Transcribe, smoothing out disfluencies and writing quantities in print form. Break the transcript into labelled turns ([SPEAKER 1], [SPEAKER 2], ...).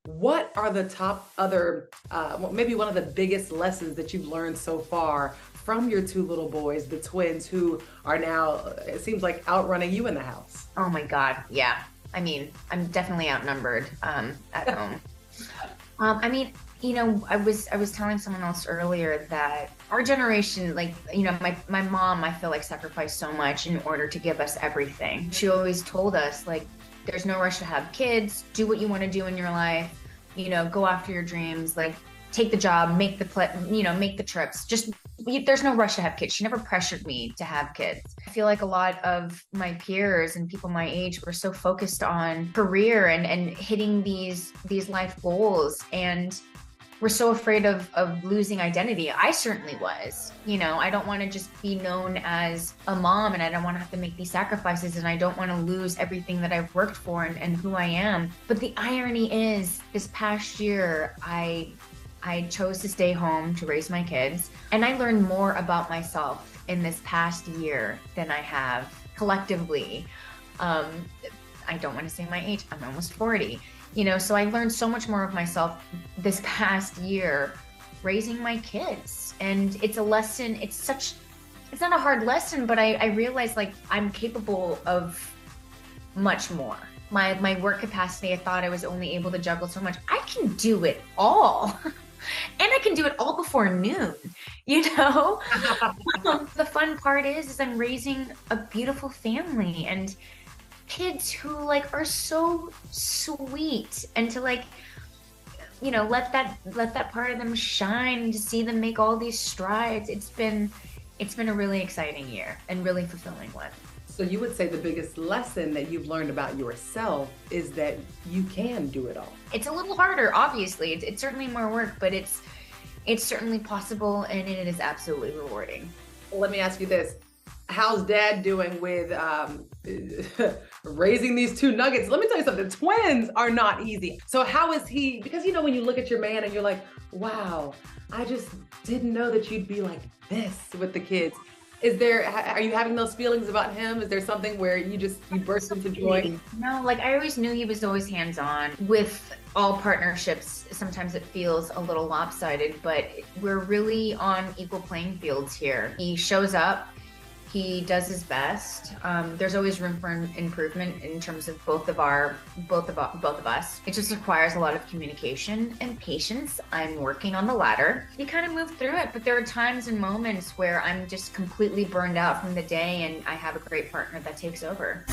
[SPEAKER 1] What are the top other, well, maybe one of the biggest lessons that you've learned so far from your two little boys, the twins, who are now, it seems like, outrunning you in the house?
[SPEAKER 2] Oh my God, yeah. I mean, I'm definitely outnumbered at home. I mean, I was telling someone else earlier that our generation, like, my mom, I feel like sacrificed so much in order to give us everything. She always told us, like, there's no rush to have kids, do what you want to do in your life, go after your dreams, like take the job, make the trips. Just there's no rush to have kids. She never pressured me to have kids. I feel like a lot of my peers and people my age were so focused on career and hitting these life goals, and we're so afraid of losing identity. I certainly was. I don't want to just be known as a mom, and I don't want to have to make these sacrifices, and I don't want to lose everything that I've worked for and who I am. But the irony is, this past year, I chose to stay home to raise my kids, and I learned more about myself in this past year than I have collectively. I don't want to say my age. I'm almost 40. So I learned so much more of myself this past year raising my kids. And it's a lesson. It's not a hard lesson, but I realized, like, I'm capable of much more. My work capacity, I thought I was only able to juggle so much. I can do it all. And I can do it all before noon, The fun part is I'm raising a beautiful family and kids who, like, are so sweet, and to, like, let that part of them shine, to see them make all these strides. It's been a really exciting year and really fulfilling one.
[SPEAKER 1] So you would say the biggest lesson that you've learned about yourself is that you can do it all.
[SPEAKER 2] It's a little harder, obviously. It's certainly more work, but it's certainly possible, and it is absolutely rewarding.
[SPEAKER 1] Well, let me ask you this. How's Dad doing with raising these two nuggets? Let me tell you something. Twins are not easy. So how is he? Because when you look at your man and you're like, wow, I just didn't know that you'd be like this with the kids. Are you having those feelings about him? Is there something where you burst into joy?
[SPEAKER 2] No, like, I always knew he was always hands-on. With all partnerships, sometimes it feels a little lopsided, but we're really on equal playing fields here. He shows up. He does his best. There's always room for improvement in terms of both of us. It just requires a lot of communication and patience. I'm working on the latter. You kind of move through it, but there are times and moments where I'm just completely burned out from the day, and I have a great partner that takes over.